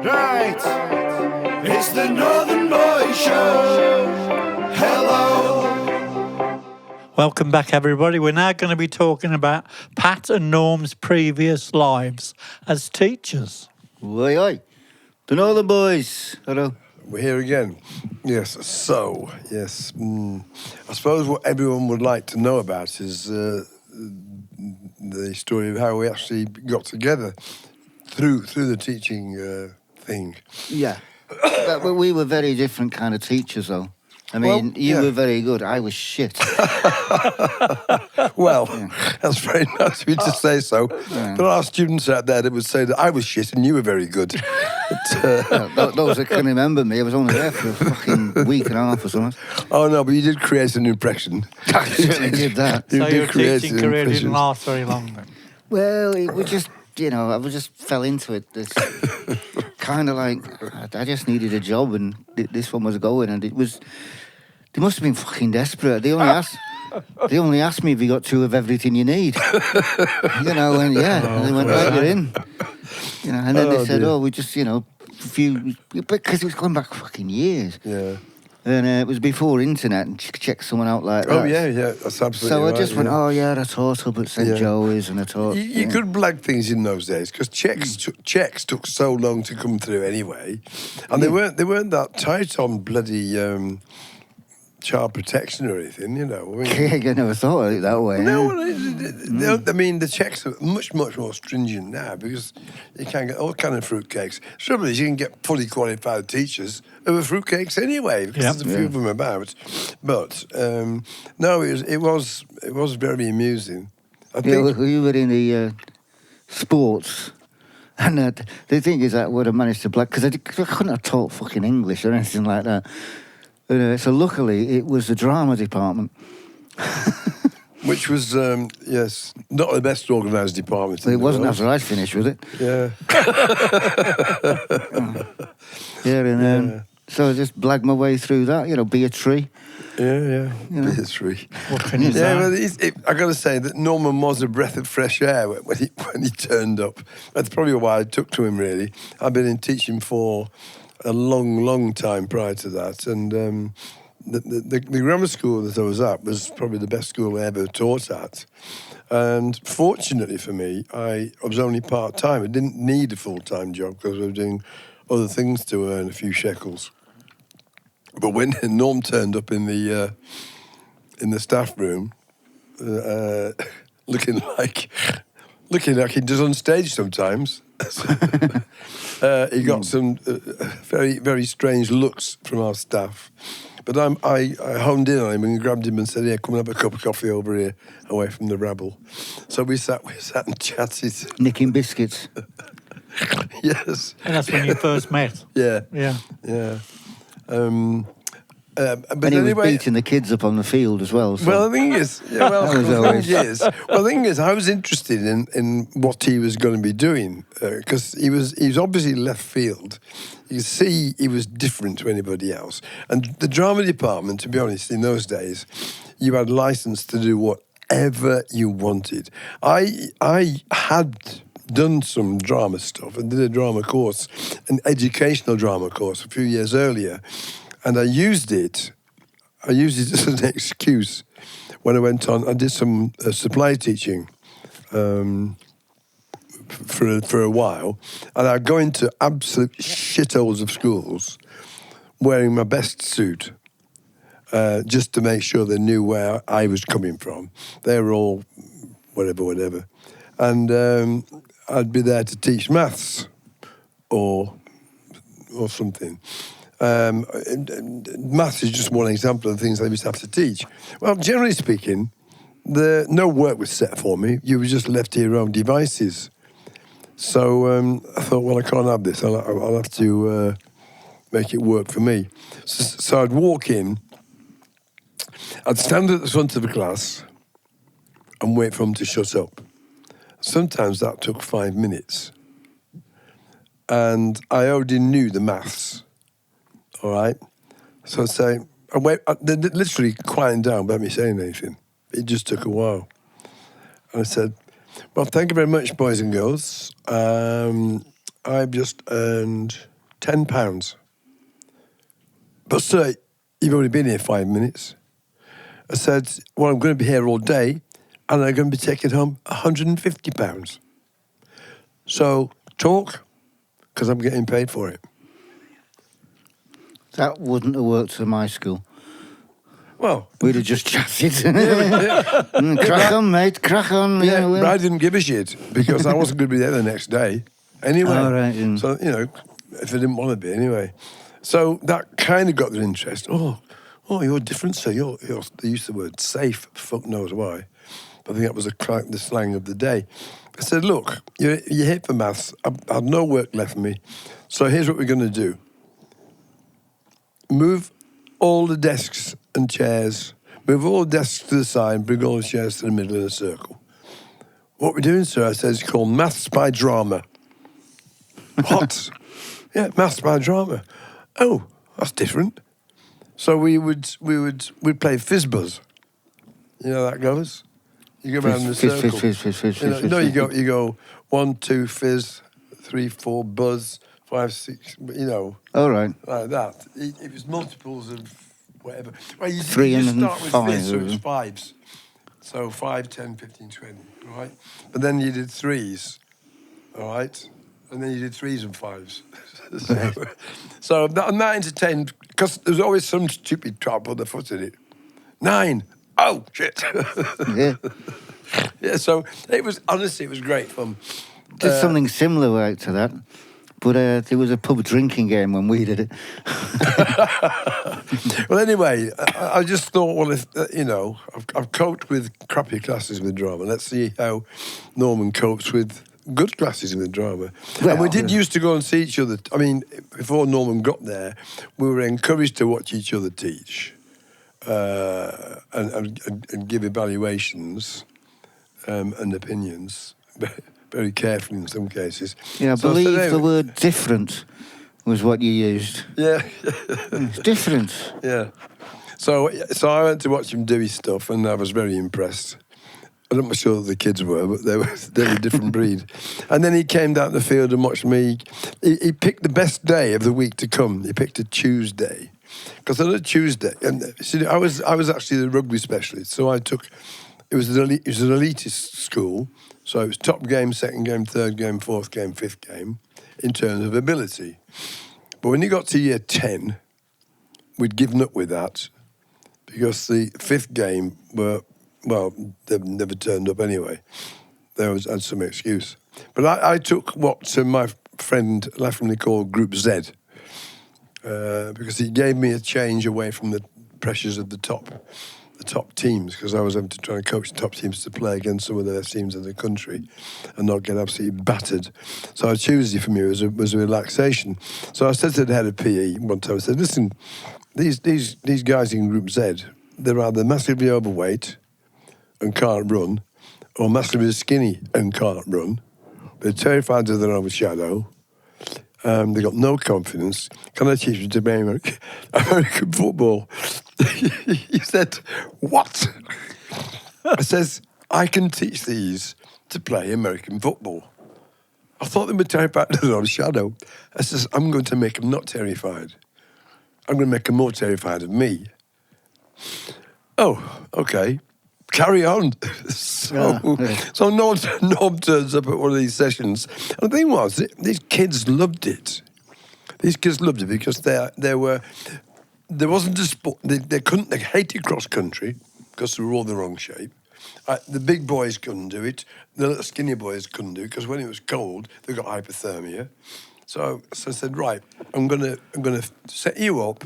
Right, it's the Northern Boy Show. Hello. Welcome back, everybody. We're now going to be talking about Pat and Norm's previous lives as teachers. Oi, oi. The Northern Boys. Hello. We're here again. Yes, I suppose what everyone would like to know about is the story of how we actually got together through the teaching thing. Yeah. But we were very different kind of teachers, though. I mean, Well, you yeah. were very good. I was shit. Well, that's very nice of you to say so. Yeah. There are students out there that would say that I was shit and you were very good. But, Those that can remember me, I was only there for a fucking week and a half or something. oh no, but you did create an impression. I certainly did that. So did your create teaching an career didn't impression. last very long then. Well, it was just, I just fell into it. This kind of like, I just needed a job, and this one was going, and it was. They must have been fucking desperate. They only asked me if you got two of everything you need. And they went, right, you're in. And then they said, dear. we just, few, because it was going back fucking years. Yeah. And it was before internet, and check someone out like that. Oh yeah, that's absolutely So right. I just went, I taught up at St. Yeah. Joey's, and I taught. You could blag things in those days because checks took so long to come through anyway, and they weren't that tight on bloody child protection or anything, I mean, I never thought of it that way. no, I mean the checks are much more stringent now because you can get all kind of fruitcakes. Trouble is, you can get fully qualified teachers over fruitcakes anyway because there's a few of them about. But no, it was very amusing. I think. We were in the sports, and the thing is that I would have managed to black because I couldn't have taught fucking English or anything like that. So luckily, it was the drama department. Which was, yes, not the best organised department. It wasn't after I finished with it. Yeah. So I just blagged my way through that, be a tree. Yeah. Be a tree. What can you say? Yeah, well, I got to say that Norman was a breath of fresh air when he turned up. That's probably why I took to him, really. I've been in teaching for a long time prior to that, and the grammar school that I was at was probably the best school I ever taught at. And fortunately for me, I was only part-time. I didn't need a full-time job because I was doing other things to earn a few shekels. But when Norm turned up in the staff room, looking like he does on stage sometimes, he got some very, very strange looks from our staff. But I honed in on him and grabbed him and said, "Yeah, come and have a cup of coffee over here, away from the rabble." So we sat and chatted. Nicking biscuits. Yes. And that's when you first met. Yeah. Yeah. But And he was beating the kids up on the field as well. So. Well, the thing is, the thing is, I was interested in what he was going to be doing because he was obviously left field. You see, he was different to anybody else. And the drama department, to be honest, in those days, you had license to do whatever you wanted. I had done some drama stuff and did a drama course, an educational drama course, a few years earlier. And I used it as an excuse when I went on. I did some supply teaching for a while, and I'd go into absolute shitholes of schools wearing my best suit just to make sure they knew where I was coming from. They were all whatever. And I'd be there to teach maths or something. Maths is just one example of the things I used to have to teach. Well, generally speaking, no work was set for me. You were just left to your own devices. So I thought, well, I can't have this. I'll have to make it work for me. So I'd walk in, I'd stand at the front of the class and wait for them to shut up. Sometimes that took 5 minutes. And I already knew the maths. All right. So I'd say, they're literally quieting down without me saying anything. It just took a while. And I said, well, thank you very much, boys and girls. I've just earned £10. But sir, you've only been here 5 minutes. I said, well, I'm going to be here all day and I'm going to be taking home £150. So talk, because I'm getting paid for it. That wouldn't have worked at my school. Well, We'd have just chatted. Crack on, mate, crack on. yeah, well. but I didn't give a shit because I wasn't going to be there the next day anyway. Oh, right, yeah. So, you know, if I didn't want to be anyway. So that kind of got their interest. Oh, you're different, sir. They used the word safe, fuck knows why. But I think that was the slang of the day. I said, look, you're here for maths. I had no work left for me. So here's what we're going to do. Move all the desks and chairs. Move all the desks to the side, bring all the chairs to the middle in a circle. What we're doing, sir, I said, is called maths by drama. What? Yeah, maths by drama. Oh, that's different. So we'd play fizz buzz. You know how that goes? You go around in a circle. Fizz. No, you go 1, 2, fizz, 3, 4, buzz, 5, 6. You know. All right. Like that. It was multiples of whatever. Well, you 3 and start with 5. fizz, so it was fives. So 5, 10, 15, 20. Right. But then you did threes. All right. And then you did threes and fives. So I'm not entertained because there's always some stupid trap put their foot in it. 9. Oh, shit. Yeah. Yeah, so it was, honestly, it was great fun. Did something similar out to that. But there was a pub drinking game when we did it. Well, anyway, I just thought, well, if I've coped with crappy classes with drama. Let's see how Norman copes with good classes with drama. Well, and we did used to go and see each other. I mean, before Norman got there, we were encouraged to watch each other teach and give evaluations and opinions very carefully in some cases. Yeah, I So believe today- the word different was what you used. Yeah. It's different. Yeah. So I went to watch him do his stuff, and I was very impressed. I'm not sure the kids were, but they were a different breed. And then he came down the field and watched me. He picked the best day of the week to come. He picked a Tuesday, because on a Tuesday, and see, I was actually the rugby specialist, so I took. It was an elitist school, so it was top game, second game, third game, fourth game, fifth game, in terms of ability. But when you got to year 10, we'd given up with that because the fifth game they've never turned up anyway. They always had some excuse. But I took what my friend laughingly called Group Z because it gave me a change away from the pressures of the top teams, because I was able to try and coach the top teams to play against some of the best teams in the country and not get absolutely battered. So Tuesday for me was a relaxation. So I said to the head of PE one time, I said, listen, these guys in Group Z, they're either massively overweight and can't run, or massively skinny and can't run. They're terrified of their own shadow. They've got no confidence. Can I teach you to play American football? He said, what? I says, I can teach these to play American football. I thought they were terrified of their own shadow. I says, I'm going to make them not terrified. I'm going to make them more terrified of me. Oh, okay. Carry on. So Norm turns up at one of these sessions. And the thing was, these kids loved it. These kids loved it because there wasn't a sport. They hated cross country because they were all the wrong shape. The big boys couldn't do it. The little skinny boys couldn't do it because when it was cold, they got hypothermia. So I said, right, I'm gonna set you up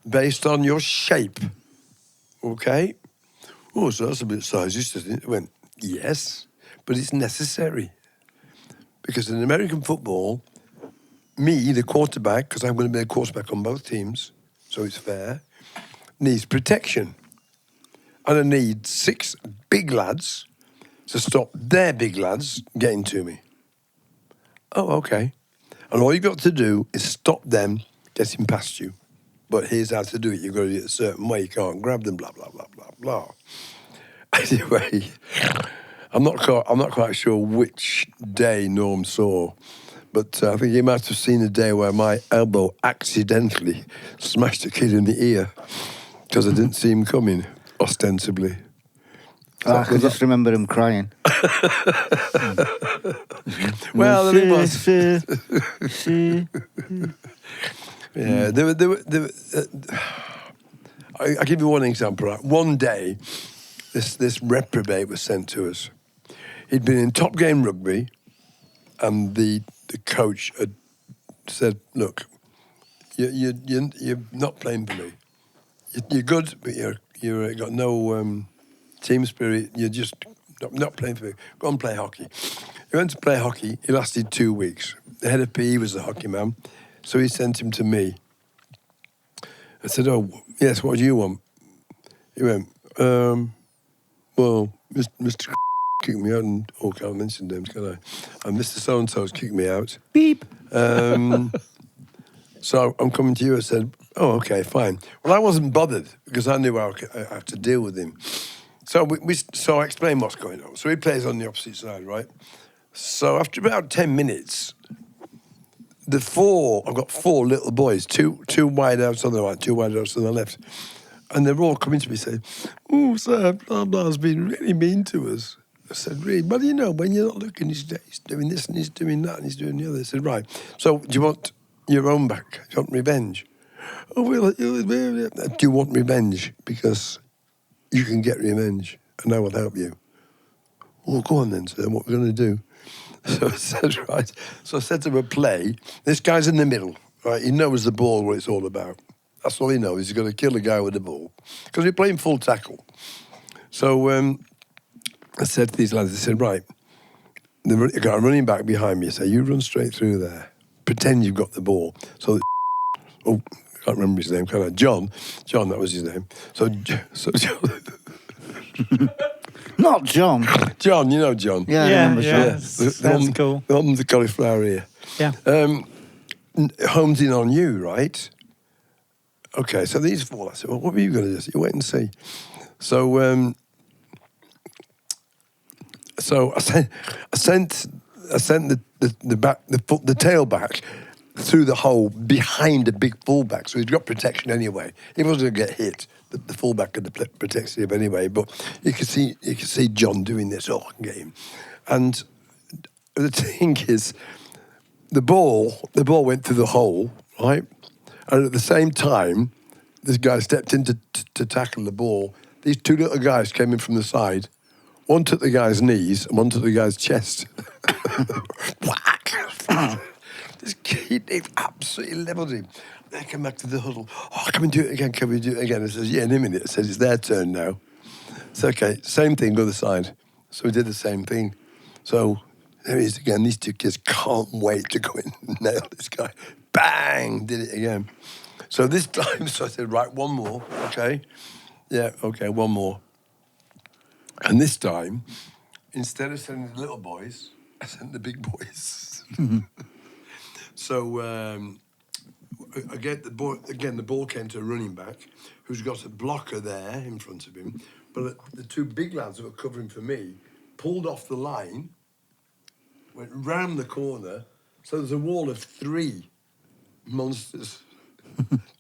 based on your shape. Okay? Oh, so that's a bit sizist, isn't it? I went, yes, but it's necessary. Because in American football, me, the quarterback, because I'm going to be a quarterback on both teams, so it's fair, needs protection. And I need 6 big lads to stop their big lads getting to me. Oh, okay. And all you've got to do is stop them getting past you. But here's how to do it. You've got to do it a certain way. You can't grab them, blah, blah, blah, blah, blah. Anyway, I'm not quite sure which day Norm saw, But I think you might have seen the day where my elbow accidentally smashed a kid in the ear because I didn't see him coming, ostensibly. I can just remember him crying. Well, there it was. Yeah, I'll give you one example. Right? One day, this reprobate was sent to us. He'd been in top game rugby, and the coach had said, "Look, you're not playing for me. You're good, but you're got no team spirit. You're just not playing for me. Go and play hockey." He went to play hockey. He lasted 2 weeks. The head of PE was a hockey man, so he sent him to me. I said, "Oh, yes, what do you want?" He went, "Well, Mr. kicked me out, and I can't mention names, can I? And Mr. So-and-so's kicked me out." Beep. So I'm coming to you. I said, "Oh, okay, fine." Well, I wasn't bothered because I knew I had to deal with him. So so I explained what's going on. So he plays on the opposite side, right? So after about 10 minutes, I've got 4 little boys, two wide outs on the right, 2 wide outs on the left. And they're all coming to me saying, "Oh, sir, blah, blah, has been really mean to us." I said, "Really? Well, when you're not looking, he's doing this and he's doing that and he's doing the other." I said, "Right, so do you want your own back? Do you want revenge?" "Oh, well, do you want revenge? Because you can get revenge and I will help you." "Well, go on then, sir, what we're going to do." So I said, right. So I said to him, "Play. This guy's in the middle, right? He knows the ball, what it's all about. That's all he knows. He's going to kill a guy with the ball. Because we're playing full tackle." So I said to these lads, I said, "Right, the guy running back behind me, say, you run straight through there. Pretend you've got the ball." So, I can't remember his name, can I? John, that was his name. So John. Not John. John, you know John. Yeah, I remember John. Sounds cool. The one with the cauliflower ear. Yeah. Homes in on you, right? Okay, so these 4, I said, "Well, what were you going to do?" "You wait and see." So I sent the tail back through the hole behind the big fullback, so he's got protection anyway. He wasn't going to get hit. The fullback had the protection him anyway, but you could see John doing this all game. And the thing is, the ball went through the hole, right? And at the same time, this guy stepped in to tackle the ball. These 2 little guys came in from the side. One took the guy's knees and one took the guy's chest. Whack! This kid, they absolutely levelled him. They came back to the huddle. "Oh, can we do it again? Can we do it again?" I says, "Yeah, in a minute." I says, "It's their turn now." It's okay, same thing, other side. So we did the same thing. So there he is again. These 2 kids can't wait to go in and nail this guy. Bang! Did it again. So this time, so I said, "Right, one more, okay?" "Yeah, okay, one more." And this time, instead of sending the little boys, I sent the big boys. So again, the ball came to a running back who's got a blocker there in front of him. But the 2 big lads that were covering for me pulled off the line, went round the corner. So there's a wall of 3 monsters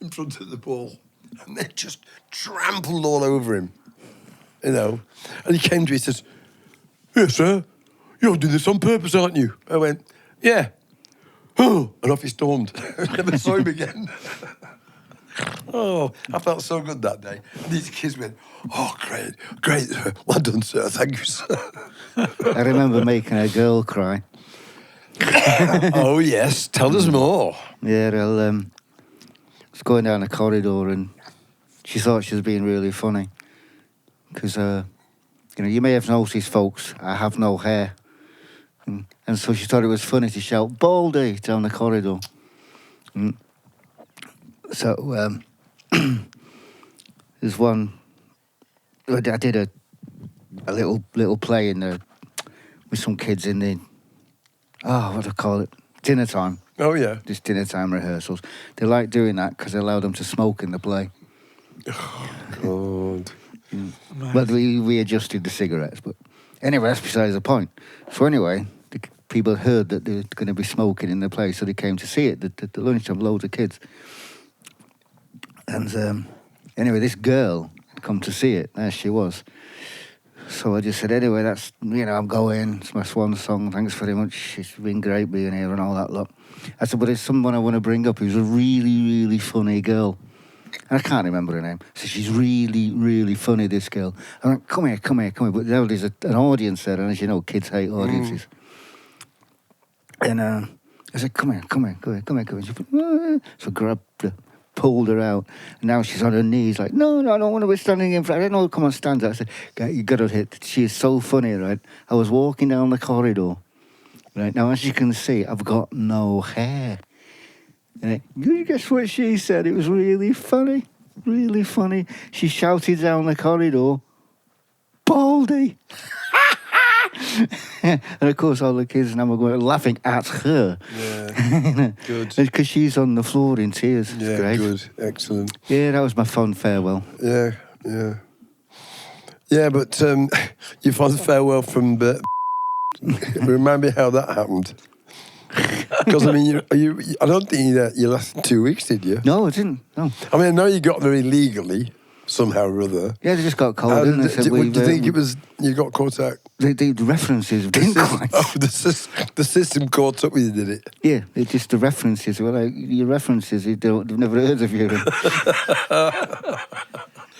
in front of the ball. And they just trampled all over him, you know. And he came to me and says, "Yes, sir, you're doing this on purpose, aren't you?" I went, "Yeah." Oh, and off he stormed. Never saw him again. Oh, I felt so good that day. These kids went, "Oh, great, well done, sir, thank you, sir." I remember making a girl cry. Oh, yes, tell us more. Yeah, well, I was going down the corridor and she thought she was being really funny. Because, you may have noticed, folks, I have no hair. And so she thought it was funny to shout, "Baldy," down the corridor. So, there's one, I did a little play with some kids in the, what do I call it? Dinner time. Oh, yeah. Just dinner time rehearsals. They like doing that because they allow them to smoke in the play. God. But we adjusted the cigarettes. But anyway, that's besides the point. So anyway, people heard that they were going to be smoking in the place, so they came to see it. The lunchtime, loads of kids. And anyway, this girl had come to see it. There she was. So I just said, anyway, that's, I'm going. It's my swan song. Thanks very much. It's been great being here and all that lot. I said, but there's someone I want to bring up who's a really, really funny girl. And I can't remember her name. So she's really, really funny, this girl. I went, come here. But now there's an audience there, and as you know, kids hate audiences. And I said, come here. She went, so I grabbed her, pulled her out, and now she's on her knees like, no, I don't want to be standing in front. I don't know, come on, stand there. I said, you got to hit. She is so funny, right? I was walking down the corridor, right? Now, as you can see, I've got no hair. And guess what she said? It was really funny. She shouted down the corridor, Baldy! And of course, all the kids now were laughing at her. Yeah, good. Because she's on the floor in tears. It's great. Good, excellent. Yeah, that was my fond farewell. Yeah. Yeah, but your fond farewell from remind me how that happened. Because, I mean, I don't think you lasted 2 weeks, did you? No, I didn't. No. I mean, I know you got there illegally, somehow or other. Yeah, they just got called in. They said, do you think it was, you got caught out? The references didn't quite. Oh, the system caught up with you, did it? Yeah, it's just the references. Well, your references, they've never heard of you.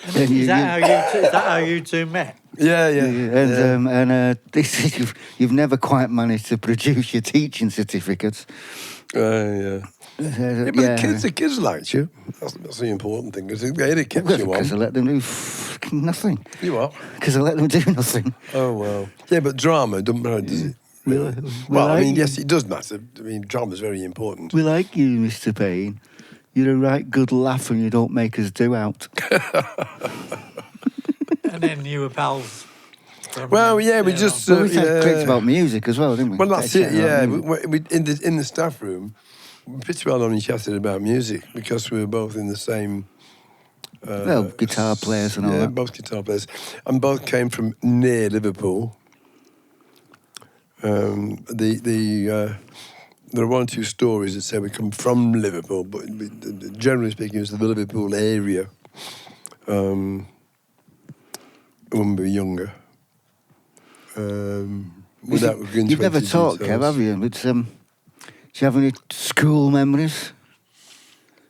Is that how you two met? Yeah. And they said you've never quite managed to produce your teaching certificates. Yeah, but the kids liked you. That's the important thing. Because they kept you on. Because I let them do nothing. You what? Because I let them do nothing. Oh, well. Yeah, but drama doesn't matter, does it? Well, I mean, yes, it does matter. I mean, drama's very important. We like you, Mr. Payne. You're a right good laugh and you don't make us do out. And then you were pals. Well, yeah, we just... we had clicked about music as well, didn't we? Well, that's it, yeah. We, in the staff room, we pretty well only chatted about music because we were both in the same... guitar players and all that. Yeah, both guitar players. And both came from near Liverpool. There are 1 or 2 stories that say we come from Liverpool, but generally speaking, it's the Liverpool area. When we were younger. You've never talked, Kev, have you? But, do you have any school memories?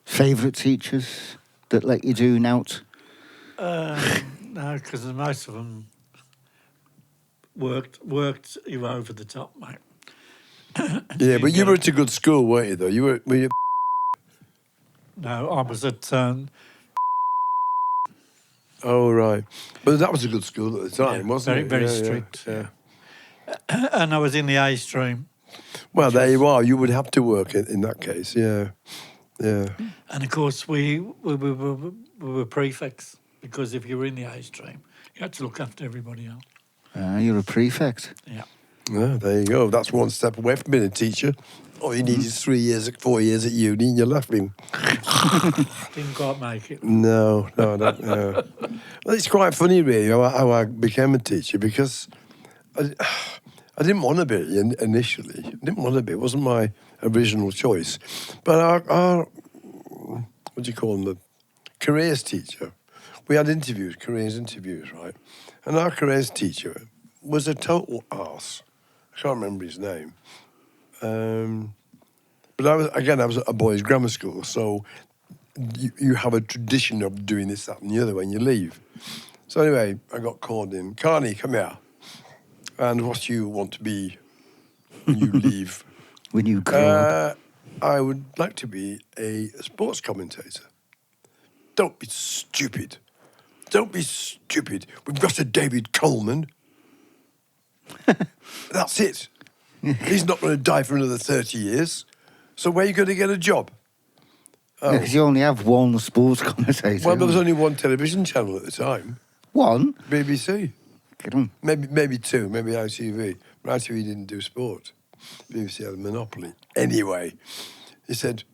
Favourite teachers that let you do nout? No, because most of them worked you over the top, mate. Yeah, but you were at a good school, weren't you, though? Were you... No, I was at... Oh, right. But that was a good school at the time, wasn't it? Very strict. Yeah. And I was in the A stream. Well, there you are. You would have to work in that case, yeah. And, of course, we were prefects, because if you were in the A stream, you had to look after everybody else. You're a prefect. Yeah. Yeah, there you go. That's one step away from being a teacher. All you need is 4 years at uni and you're laughing. Didn't quite make it. No, I don't know. Well, it's quite funny, really, how I became a teacher, because I didn't want to be initially. I didn't want to be. It wasn't my original choice. But our what do you call them, the careers teacher, we had careers interviews, right? And our careers teacher was a total arse. I can't remember his name. But I was at a boys' grammar school, so you have a tradition of doing this, that, and the other when you leave. So anyway, I got called in. Carney, come here. And what do you want to be when you leave? When you grow up? I would like to be a sports commentator. Don't be stupid. We've got a David Coleman. That's it. He's not going to die for another 30 years. So where are you going to get a job? Because you only have one sports commentator. Well, there was only one television channel at the time. One? BBC. Get on. Maybe 2, maybe ITV. But ITV didn't do sport. BBC had a monopoly. Anyway, I said,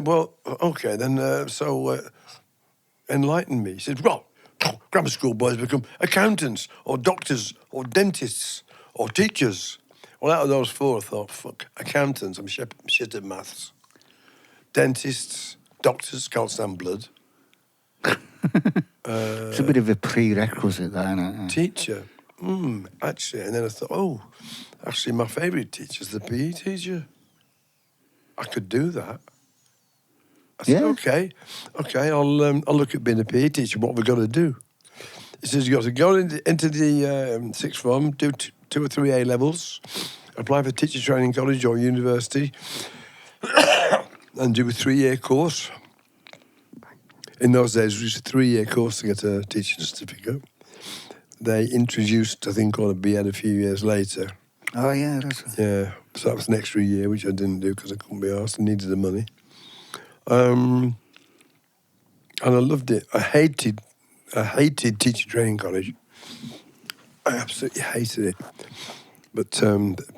well, okay, then, enlighten me. He said, well, grammar school boys become accountants or doctors or dentists or teachers. Well, out of those four, I thought, fuck, accountants, I'm shit at maths. Dentists, doctors, can't stand blood. It's a bit of a prerequisite, that, isn't it? Teacher, actually. And then I thought, actually, my favourite teacher's the PE teacher. I could do that. I said, Yeah. okay, I'll look at being a PE teacher. What have we got to do? He says, you've got to go into the sixth form, do 2 or 3 A levels, apply for teacher training college or university, and do a 3-year course. In those days, it was a 3-year course to get a teaching certificate. They introduced a thing called a B.Ed a few years later. Oh, yeah, that's it. Yeah, so that was an extra year, which I didn't do because I couldn't be asked. I needed the money. And I loved it. I hated teacher training college. I absolutely hated it. But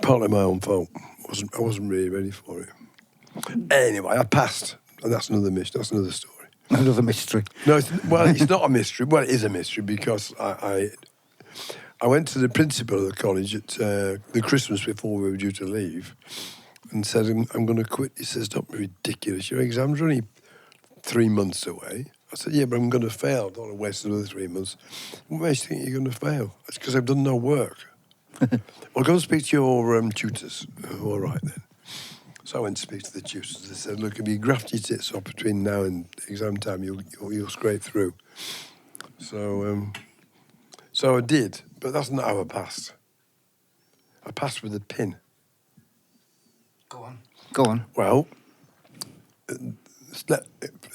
partly my own fault. I wasn't really ready for it. Anyway, I passed, and that's another mystery. That's another story. Another mystery. No, it's not a mystery. Well, it is a mystery because I went to the principal of the college at the Christmas before we were due to leave and said, I'm going to quit. He says, don't be ridiculous. Your exam's only 3 months away. I said, yeah, but I'm going to fail. I don't want to waste another 3 months. What makes you think you're going to fail? It's because I've done no work. Well, go and speak to your tutors. Oh, all right, then. So I went to speak to the tutors. They said, look, if you graft your tits off between now and exam time, you'll scrape through. So I did, but that's not how I passed. I passed with a pin. Go on. Well,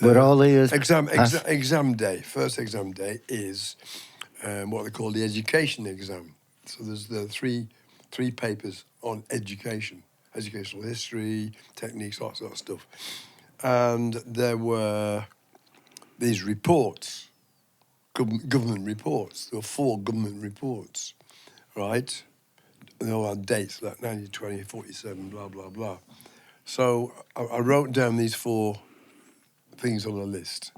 We're all ears. exam day. First exam day is what they call the education exam. So there's the three papers on education. Educational history, techniques, all that sort of stuff. And there were these reports, government reports. There were 4 government reports, right? And they all had dates, like 1920, 47, blah, blah, blah. So I wrote down these 4 things on a list,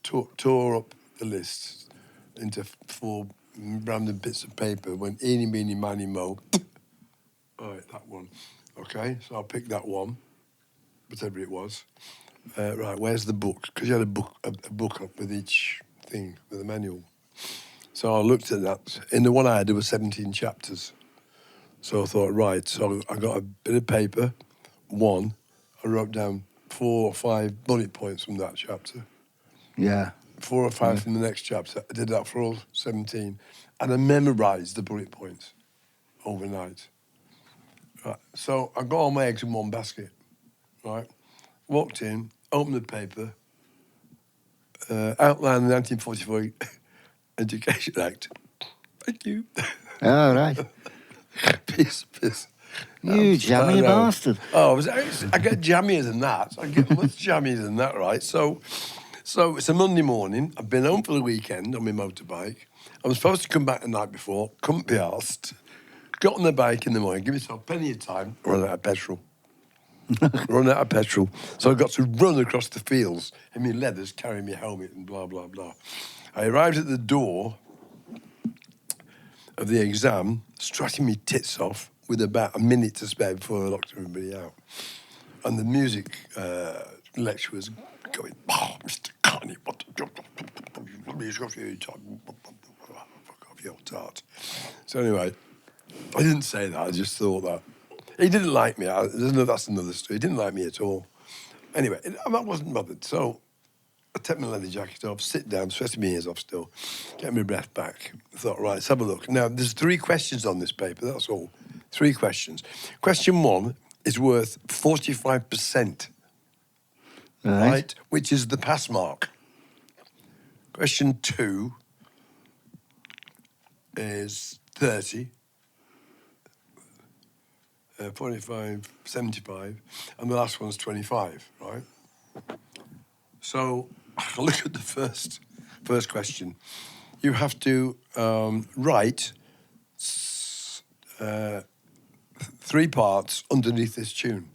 tore up the list into 4 random bits of paper, went eeny, meeny, miny, mo. All right, that one. Okay, so I'll pick that one, whatever it was. Right, where's the book? Because you had a book up with each thing, with a manual. So I looked at that. In the one I had, there were 17 chapters. So I thought, right, so I got a bit of paper, I wrote down 4 or 5 bullet points from that chapter. Yeah. 4 or 5 from the next chapter. I did that for all 17. And I memorised the bullet points overnight. Right. So I got all my eggs in one basket, right? Walked in, opened the paper, outlined the 1944 Education Act. Thank you. All right. Piss. You jammy bastard. Oh, I get jammier than that. I get much jammier than that, right? So it's a Monday morning. I've been home for the weekend on my motorbike. I was supposed to come back the night before. Couldn't be asked. Got on the bike in the morning, give myself plenty of time, run out of petrol. So I got to run across the fields in my leathers, carrying my helmet and blah, blah, blah. I arrived at the door of the exam, strutting my tits off with about a minute to spare before I locked everybody out. And the music lecturer was going, oh, Mr. Carney, what fuck off your tart. So anyway, I didn't say that, I just thought that. He didn't like me. That's another story. He didn't like me at all. Anyway, I wasn't bothered. So I take my leather jacket off, sit down, sweating my ears off still, get my breath back. I thought, right, let's have a look. Now, there's 3 questions on this paper, that's all. 3 questions. Question 1 is worth 45%, right? Which is the pass mark. Question 2 is 30. 45, 75, and the last one's 25, right? So I look at the first question. You have to write 3 parts underneath this tune.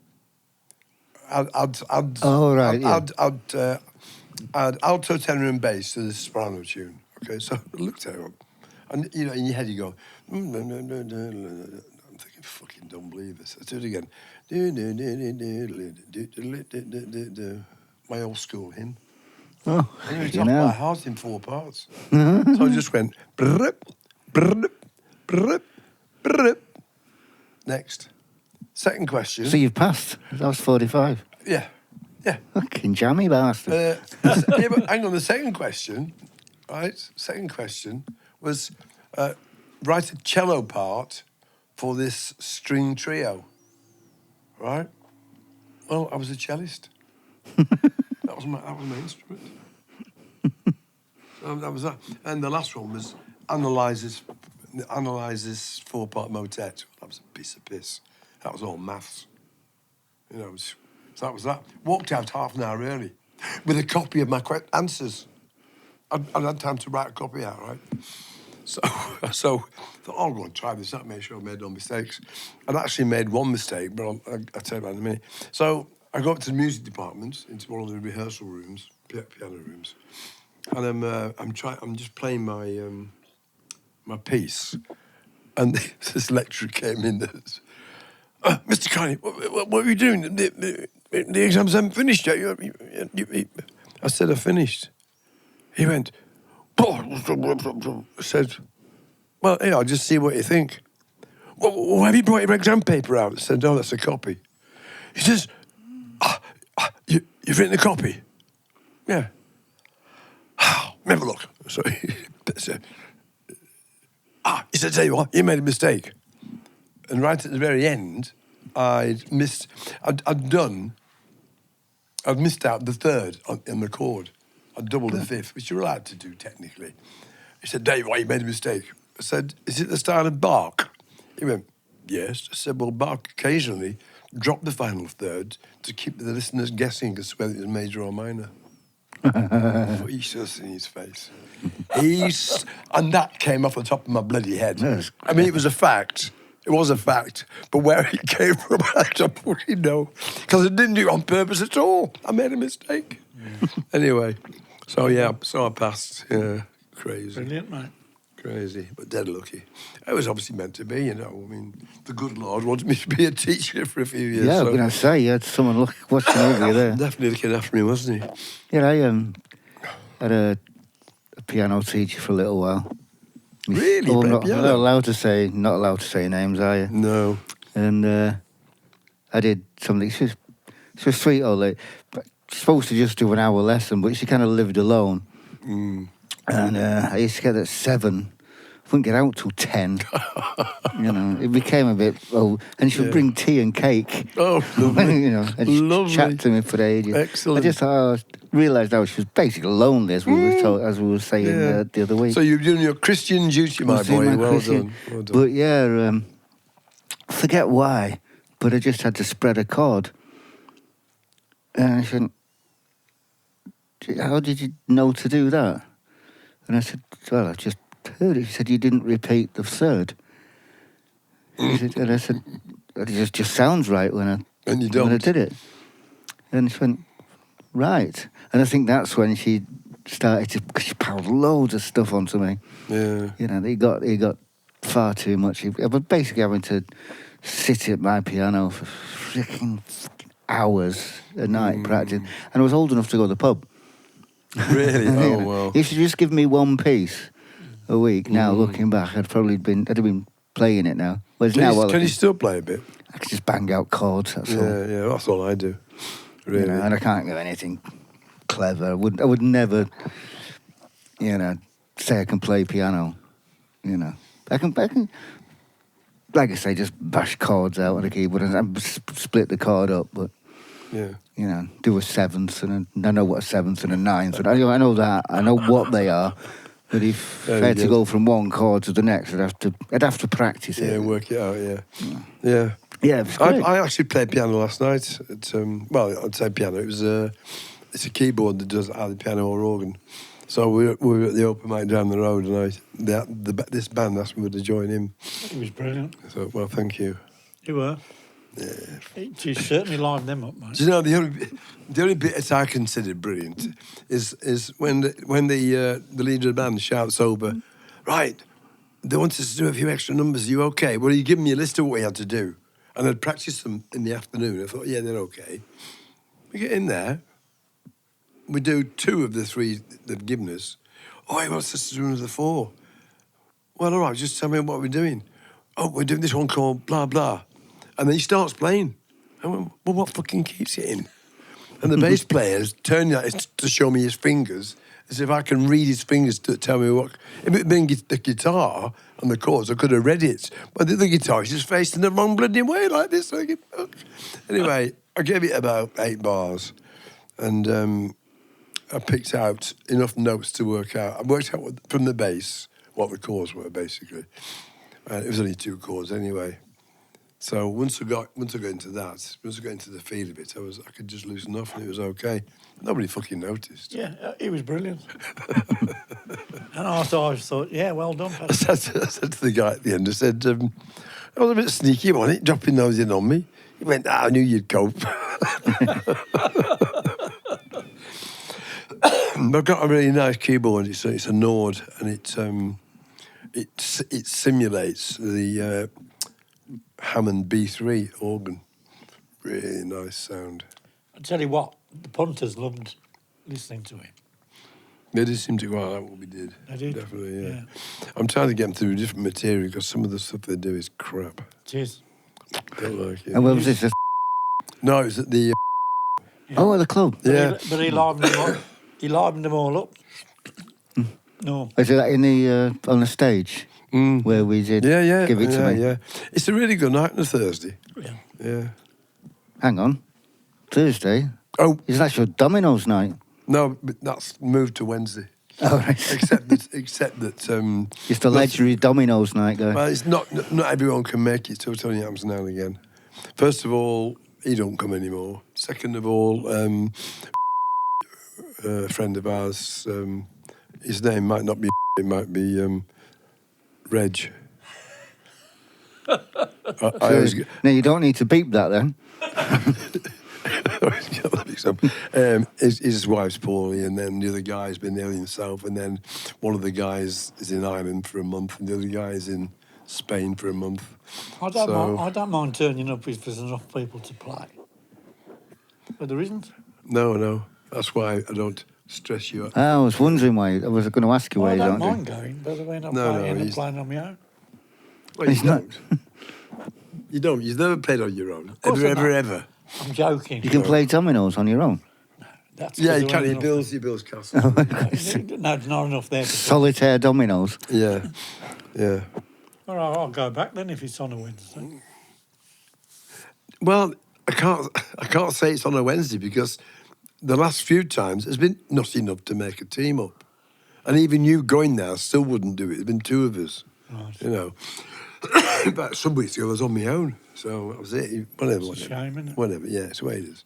Add alto, tenor, and bass to the soprano tune. Okay, so I looked at it, and in your head you go, I'm thinking, fucking don't believe this. Let's do it again. My old school hymn. Oh, Anyway, it's you off by know. heart in 4 parts. So I just went brrrp, brrrp, brrrp, brrrp. Next. Second question. So you've passed. That was 45. Yeah. Fucking jammy bastard. Yeah, but hang on, the second question, right? Second question was write a cello part for this string trio, right? Well, I was a cellist. that was my instrument. So that was that. And the last one was analyze this 4-part motet. That was a piece of piss. That was all maths. You know, so that was that. Walked out half an hour early with a copy of my answers. I'd had time to write a copy out, right? So I thought, I'll go and try this out, make sure I made no mistakes. I'd actually made one mistake, but I'll tell you about it in a minute. So I go up to the music department, into one of the rehearsal rooms, piano rooms, and I'm just playing my piece, and this lecturer came in. Mr. Carney, what are you doing? The exams haven't finished yet. I said, I finished. He went, I said, well, here, I'll just see what you think. Well, have you brought your exam paper out? I said, no, that's a copy. He says, you've written a copy? Yeah. Let me have a look. So he said, tell you what, you made a mistake. And right at the very end, I'd missed out the third in the chord. I'd doubled the fifth, which you're allowed to do technically. He said, Dave, why you made a mistake? I said, is it the style of Bach? He went, yes. I said, well, Bach occasionally dropped the final third to keep the listeners guessing as to whether it was major or minor. He should have seen his face. And that came off the top of my bloody head. I mean, it was a fact. It was a fact. But where it came from, I don't fucking know. Because I didn't do it on purpose at all. I made a mistake. Anyway, so I passed. Yeah, crazy. Brilliant, mate. Crazy, but dead lucky. It was obviously meant to be, you know. I mean, the good Lord wanted me to be a teacher for a few years. Yeah, I so. was going to say, you had someone watching over you there. Definitely looking after me, wasn't he? Yeah, I had a piano teacher for a little while. Really? Oh, Play not piano? allowed to say names, are you? No. And I did something. She was a sweet old lady. But supposed to just do an hour lesson, but she kind of lived alone. And I used to get at 7. I wouldn't get out till 10. You know, it became a bit old. And she would bring tea and cake. Oh, lovely. You know, and she'd chat to me for ages. Excellent. I just realised how she was basically lonely, as we were saying the other week. So you're doing your Christian duty, my boy. Well done. But yeah, I forget why, but I just had to spread a chord. And she went, how did you know to do that? And I said, well, I just heard it. She said, you didn't repeat the third. And I said, it just sounds right when I did it. And she went, right. And I think that's when she started to, because she piled loads of stuff onto me. Yeah. You know, he got far too much. I was basically having to sit at my piano for freaking hours a night practicing. And I was old enough to go to the pub. Really? Oh, well. If you just give me one piece a week, now looking back, I'd have been playing it now. Whereas Can you still play a bit? I could just bang out chords, that's all. Yeah, that's all I do. Really. You know, and I can't do anything clever. I would never, say I can play piano. You know, I can, like I say, just bash chords out on the keyboard and split the chord up, but. Yeah. Do a seventh, and I know what a seventh and a ninth, and I know that. I know what they are. But if I had to go from one chord to the next, I'd have to practice it. Yeah, work it out. Yeah. Yeah, it was great. I actually played piano last night. I'd say piano. It's a keyboard that does either piano or organ. So we were at the open mic down the road, and this band asked me to join in. It was brilliant. So, well, thank you. You were. Yeah. You certainly lined them up, mate. Do you know the only bit that I considered brilliant is when the leader of the band shouts over, right, they wanted us to do a few extra numbers. Are you okay? Well, he gave me a list of what we had to do. And I'd practiced them in the afternoon. I thought, yeah, they're okay. We get in there. We do 2 of the 3 they've given us. Oh, he wants us to do another 4. Well, all right, just tell me what we're doing. Oh, we're doing this one called blah, blah. And then he starts playing. I went, well, what fucking keeps it in? And the bass player's turning out to show me his fingers, as if I can read his fingers to tell me what... If it had been the guitar and the chords, I could have read it. But the guitar is just facing the wrong bloody way like this. Anyway, I gave it about 8 bars. And I picked out enough notes to work out. I worked out from the bass what the chords were, basically. It was only 2 chords anyway. So once I got into that, once I got into the feel of it, I could just loosen off and it was okay. Nobody fucking noticed. Yeah, he was brilliant. And I thought, yeah, well done, I said to the guy at the end, I said, I was a bit sneaky, wasn't it, dropping those in on me? He went, I knew you'd cope. I've got a really nice keyboard. It's a Nord, and it simulates the Hammond B3 organ. Really nice sound. I tell you what, the punters loved listening to him. They did seem to quite like what we did. They did? Definitely, yeah. Yeah. I'm trying to get them through different material because some of the stuff they do is crap. Cheers. Don't like it. And where was this? No, it was at the... Oh, at the club. yeah. But he livened them all. He livened them all up. No. Was it in the on the stage where we did Give It To Me? Yeah. It's a really good night on a Thursday. Yeah. Yeah. Hang on. Thursday? Oh, Is that your Domino's night? no, but that's moved to Wednesday. Oh, right. Except that It's the legendary Domino's night, guy. well, it's not everyone can make it, so Tony happens now and again. First of all, he don't come anymore. Second of all, a friend of ours, his name might not be, it might be Reg. I always get, No, you don't need to beep that then. his wife's poorly, and then the other guy's been ill himself, and then one of the guys is in Ireland for a month, and the other guy is in Spain for a month. I don't mind turning up if there's enough people to play. But there isn't. No, that's why I don't stress you out. I was wondering why. I was going to ask you why I you don't don't mind going, but I'm not No, playing, he's- playing on my own. Well, He's you not. don't. You don't. You've never played on your own. course I'm not. Ever. I'm joking. You can play dominoes on your own. That's Yeah, 'cause you there can. ain't He builds castles. enough- No, there's not enough there. To Solitaire dominoes. Yeah. All right, I'll go back then if it's on a Wednesday. Well, I can't say it's on a Wednesday because the last few times there's been not enough to make a team up, and even you going there still wouldn't do it. There's been 2 of us, Right. you know. But some weeks ago I was on my own, so that was it. Whatever. It's a shame, isn't it? Whatever. Yeah, it's the way it is.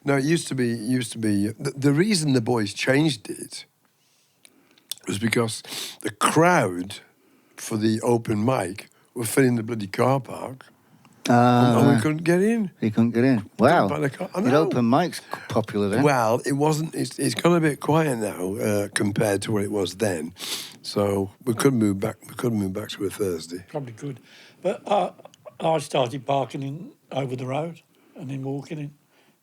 No, it used to be. The reason the boys changed it was because the crowd for the open mic were filling the bloody car park, and we couldn't get in. You couldn't get in. Wow. Couldn't find a car. I The know. open mic's popular then. Well, it wasn't. It's gone a bit quiet now compared to what it was then. So we couldn't move back. We couldn't move back to a Thursday. Probably good. But I started parking in over the road and then walking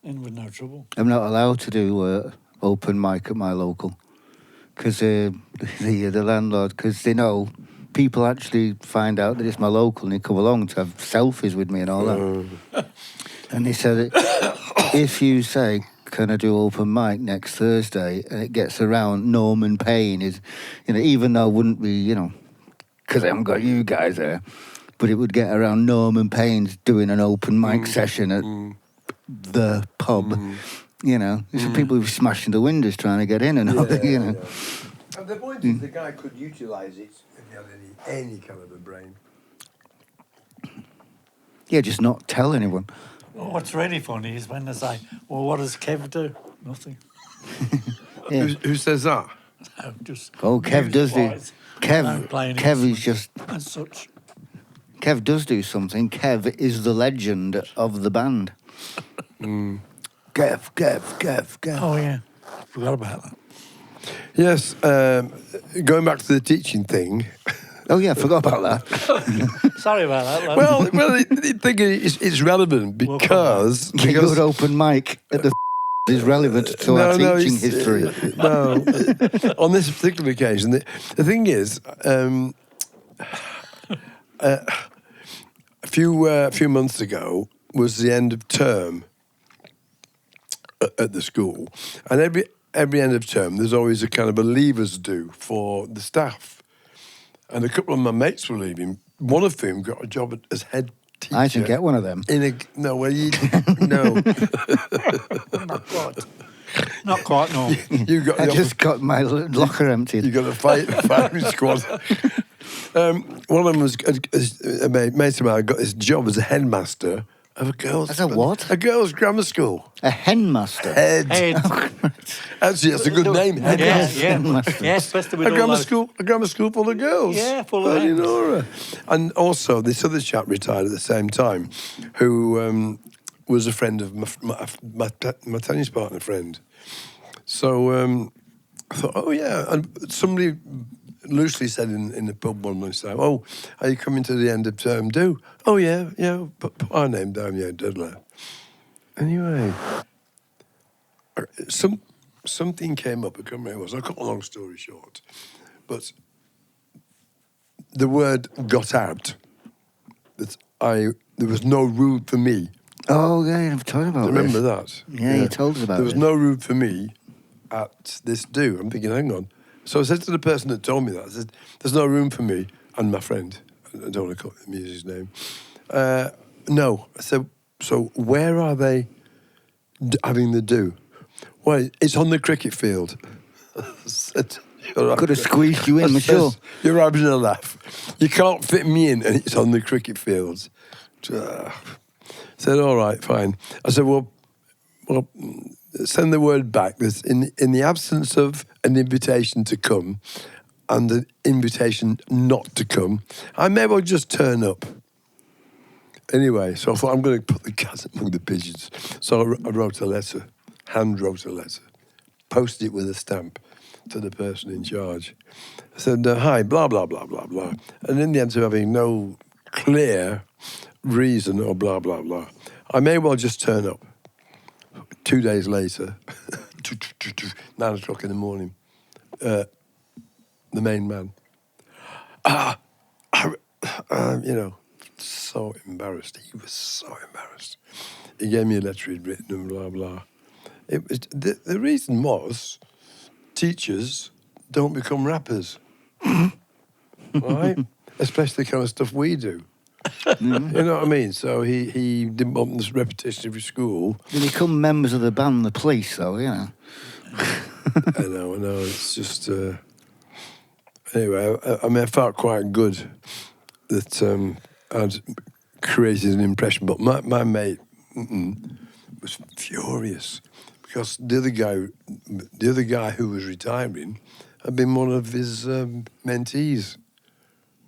in with no trouble. I'm not allowed to do open mic at my local because the landlord, because they know people actually find out that it's my local and they come along to have selfies with me and all that. And they said, if you say, can I do open mic next Thursday, and it gets around Norman Payne, is, even though it wouldn't be, because I haven't got you guys there, but it would get around Norman Payne's doing an open mic session at the pub. There's some people who are smashing the windows trying to get in and all that, And the point is, the guy could utilise it if he had any kind of a brain. Yeah, just not tell anyone. What's really funny is when they say, well, what does Kev do? Nothing. Yeah. Who says that? No, just Oh, Kev does do. music-wise, don't play any Kev is instruments just. as such. Kev does do something. Kev is the legend of the band. Kev. Oh, yeah. Forgot about that. Yes, going back to the teaching thing, Oh, yeah, I forgot about that. Sorry about that. lad. Well, the thing is, it's relevant because Your open mic at the is relevant to our teaching it's, history. No, on this particular occasion, the thing is, a few months ago was the end of term at the school, and every end of term there's always a kind of a leavers do for the staff, and a couple of my mates were leaving. One of whom got a job as head teacher. I didn't get one of them. No. Not quite, no. You got. I just got my locker emptied. You got a firing squad. One of them was a mate of mine got his job as a headmaster of a girls' As a what? A girls' grammar school. A henmaster. Head. Actually, that's a good name. Yeah, Headmaster. yeah. Especially with A all grammar those- school. A grammar school full of girls. Yeah, full of Bloody hens. Nora. And also, this other chap retired at the same time, who was a friend of my tennis partner friend. So I thought, oh yeah, and somebody loosely said in the pub one lunchtime, "Oh, are you coming to the end of term do?" "Oh yeah, put our name down, yeah, Dudley." Anyway, something came up, I can't remember what it was. I'll cut a long story short. But the word got out that there was no room for me. Oh, yeah, I've told about Remember this. that? Yeah, you told us about There was it. no room for me at this do. I'm thinking, hang on. So I said to the person that told me that, I said, there's no room for me and my friend. I don't want to use his name. No. I said, so where are they having the do? Well, it's on the cricket field. I said, Could have squeezed you in, I I'm sure. says, you're having a laugh. You can't fit me in and it's on the cricket field. Said, all right, fine. I said, well, send the word back. There's in the absence of an invitation to come and an invitation not to come, I may well just turn up. Anyway, so I thought, I'm going to put the cat among the pigeons. So I wrote a letter, hand wrote a letter, posted it with a stamp to the person in charge. I said, hi, blah, blah, blah, blah, blah. And in the end of having no clear reason or blah, blah, blah, I may well just turn up. 2 days later, 9 o'clock in the morning, the main man, so embarrassed. He was so embarrassed. He gave me a letter he'd written and blah, blah. It was, the reason was teachers don't become rappers, right? Especially the kind of stuff we do. You know what I mean? So he didn't want this repetition of school. They become members of the band, the police, though, you know. I know. It's just... Anyway, I mean, I felt quite good that I'd created an impression, but my mate was furious because the other guy who was retiring had been one of his mentees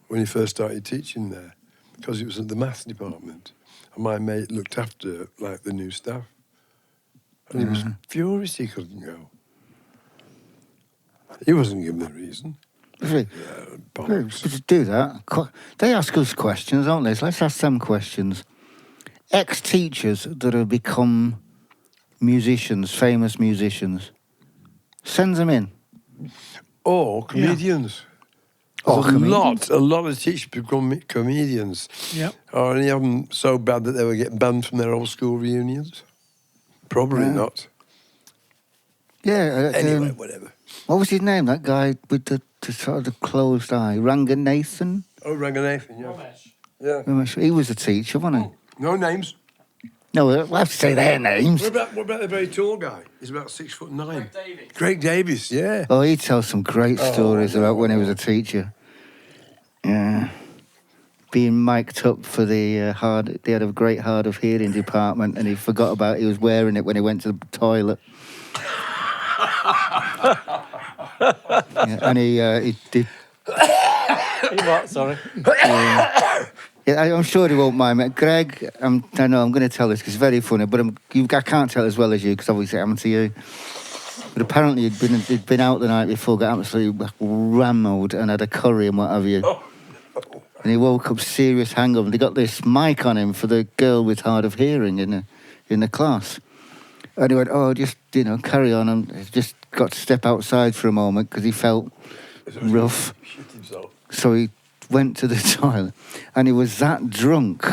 when he first started teaching there, because it was in the maths department, and my mate looked after like the new staff, and he was furious he couldn't go. He wasn't given a reason. Bollocks. Just do that. They ask us questions, don't they? So let's ask them questions. Ex-teachers that have become musicians, famous musicians, send them in. Or comedians. Or There's comedians. a lot of teachers become comedians. Yep. Or any of them so bad that they would get banned from their old school reunions. Probably not. Yeah. Anyway, whatever. What was his name? That guy with the sort of the closed eye, Ranganathan. Oh, Ranganathan, yeah. Yeah. He was a teacher, wasn't he? No names. No, we'll have to say their names. What about the very tall guy? He's about 6'9". Greg Davies, yeah. Oh, he tells some great stories about when he was a teacher. Yeah. Being mic'd up for they had a great hard of hearing department, and he forgot about he was wearing it when he went to the toilet. Yeah, and he did. What? Sorry. Yeah, I'm sure he won't mind me. Greg, I know I'm going to tell this because it's very funny, but I can't tell as well as you because obviously it happened to you. But apparently he'd been out the night before, got absolutely rammed and had a curry and what have you. and he woke up serious hangover. They got this mic on him for the girl with hard of hearing in the class. And he went, oh, just, carry on. And he just got to step outside for a moment because he felt rough. So he went to the toilet, and he was that drunk,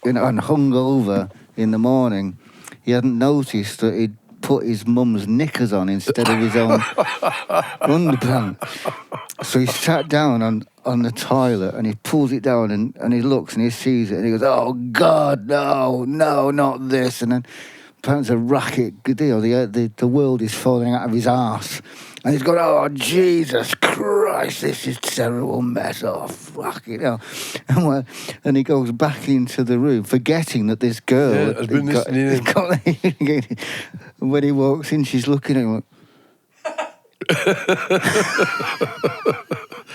and hungover in the morning, he hadn't noticed that he'd put his mum's knickers on instead of his own underpants. So he sat down on the toilet, and he pulls it down, and he looks and he sees it, and he goes, oh God, no, not this. And then apparently a racket deal, the world is falling out of his arse. And he's going, oh, Jesus Christ, this is terrible mess. Oh, fuck it. And he goes back into the room, forgetting that this girl has been listening in. And when he walks in, she's looking at him.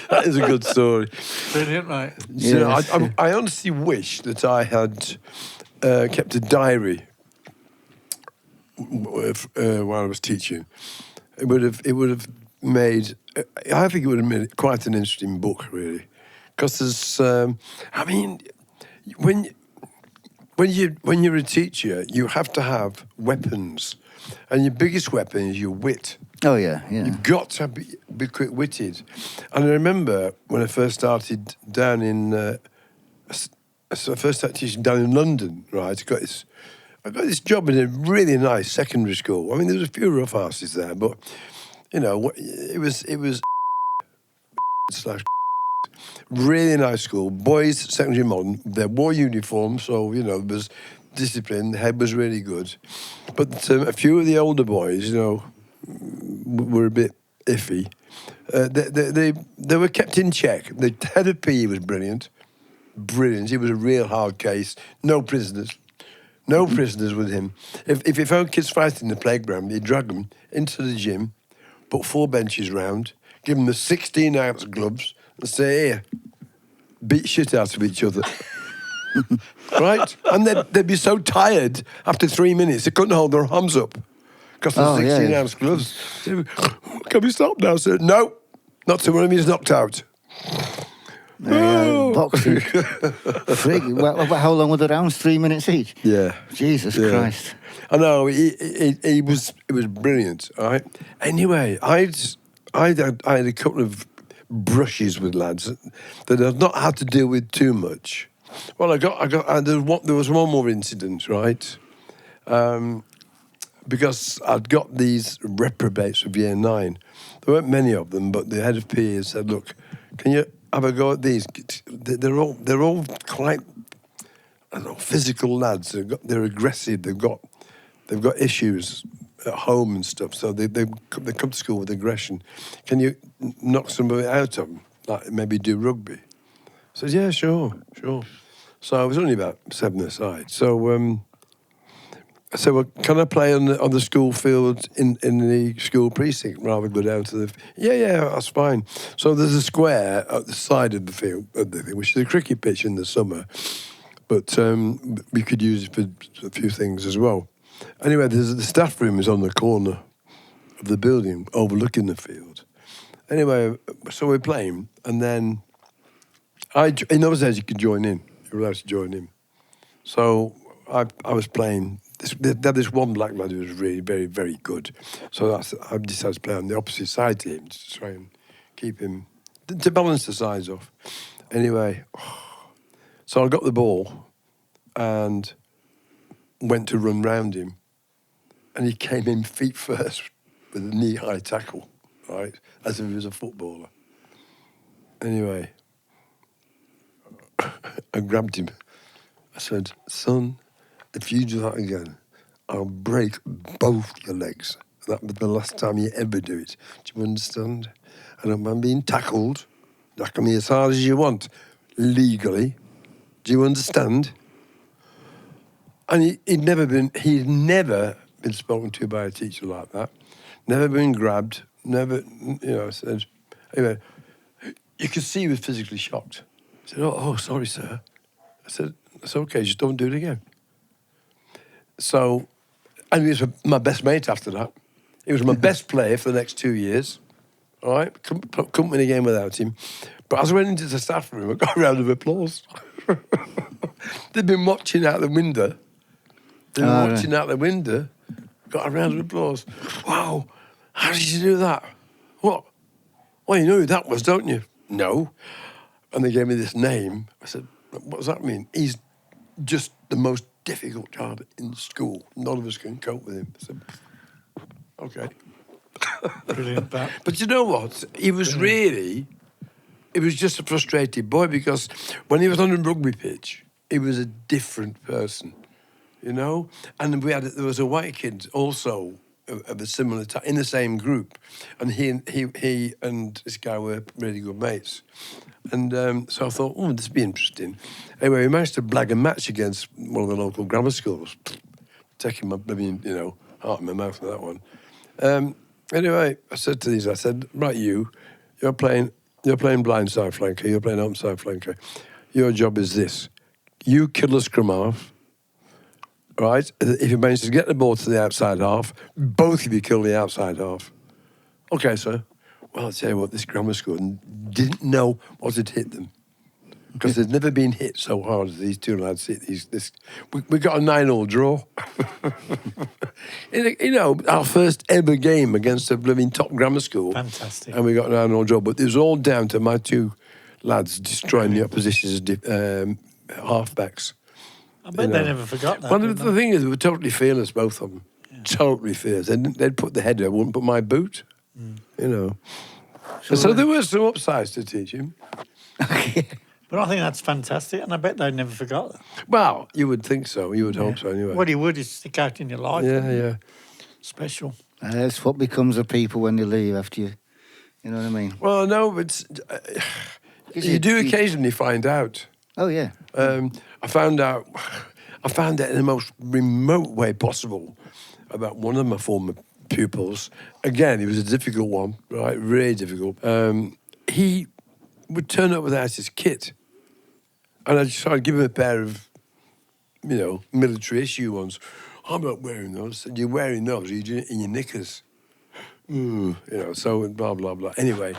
That is a good story. Brilliant, mate. Yes. So I honestly wish that I had kept a diary while I was teaching. It would have made. I think it would have made quite an interesting book, really, because there's. When you're a teacher, you have to have weapons, and your biggest weapon is your wit. Oh yeah. You've got to be quick-witted. And I remember when I first started down in. So I first started teaching down in London, right? I got this job in a really nice secondary school. I mean, there was a few rough asses there, but it was / really nice school. Boys, secondary modern. They wore uniforms, so there was discipline. The head was really good, but a few of the older boys, were a bit iffy. They were kept in check. The head of PE was brilliant. He was a real hard case. No prisoners with him. If he found kids fighting in the playground, he'd drag them into the gym, put 4 benches round, give them the 16-ounce gloves, and say, here, beat shit out of each other. Right? And they'd be so tired after 3 minutes, they couldn't hold their arms up because of the 16-ounce gloves. Can we stop now? I said, no, not till one of me is knocked out. Boxing. How long were the rounds? 3 minutes each? Yeah. Jesus Christ. I know, it was brilliant, all right? Anyway, I had a couple of brushes with lads that I've not had to deal with too much. Well, there was one more incident, right? Because I'd got these reprobates of year 9. There weren't many of them, but the head of PE said, look, can you have a go at these? They're all quite, physical lads. They're aggressive. They've got issues at home and stuff. So they come to school with aggression. Can you knock somebody out of them? Like maybe do rugby? I said, yeah, sure. So I was only about 7 aside. So I said, well, can I play on the school field in the school precinct rather than go down to the... Yeah, that's fine. So there's a square at the side of the field, which is a cricket pitch in the summer, but we could use it for a few things as well. Anyway, the staff room is on the corner of the building overlooking the field. Anyway, so we're playing, and then in those days you could join in. You were allowed to join in. So I was playing... They had this one black lad who was really very, very good. So I decided to play on the opposite side to him to try and keep him, to balance the sides off. Anyway, so I got the ball and went to run round him. And he came in feet first with a knee-high tackle, right, as if he was a footballer. Anyway, I grabbed him. I said, son, if you do that again, I'll break both your legs. That was the last time you ever do it. Do you understand? I don't mind being tackled. Tackle me as hard as you want, legally. Do you understand? And he'd never been spoken to by a teacher like that. Never been grabbed. Never, said, anyway, you could see he was physically shocked. He said, oh, sorry, sir. I said, it's okay, just don't do it again. So, and he was my best mate after that. He was my best player for the next 2 years. All right, couldn't win a game without him. But as I went into the staff room, I got a round of applause. They'd been watching out the window. Out the window, got a round of applause. Wow, how did you do that? What? Well, you know who that was, don't you? No. And they gave me this name. I said, what does that mean? He's just the most difficult child in school. None of us can cope with him. I said, okay. Brilliant. But you know what? He was just a frustrated boy, because when he was on the rugby pitch, he was a different person, you know? And there was a white kid also of a similar type in the same group, and he and this guy were really good mates. And so I thought, this would be interesting. Anyway, we managed to blag a match against one of the local grammar schools. Taking my, heart in my mouth for that one. Anyway, I said to these, right, you're playing blindside flanker, you're playing outside flanker. Your job is this. You kill the scrum half, right? If you manage to get the ball to the outside half, both of you kill the outside half. Okay, sir. Well, I'll tell you what, this grammar school didn't know what had hit them, because they'd never been hit so hard as these two lads hit we got a 9-9 draw. Our first ever game against a blooming top grammar school. Fantastic. And we got a 9-9 draw, but it was all down to my two lads destroying the opposition's halfbacks. I bet they never forgot that. Well, the thing is, they were totally fearless, both of them. Yeah. Totally fearless. They'd put the head there, wouldn't put my boot. You know. So there were some upsides to teach him. But I think that's fantastic, and I bet they never forgot that. Well, you would think so. You would hope so, anyway. What he would is stick out in your life. Yeah. Special. That's what becomes of people when they leave after you. You know what I mean? Well, no, but you do occasionally find out. Oh, yeah. I found out in the most remote way possible about one of my former pupils. Again, he was a difficult one, right? Really difficult. He would turn up without his kit. And I'd give him a pair of, military issue ones. I'm not wearing those. Said, you're wearing those, you're doing it in your knickers. So blah, blah, blah. Anyway,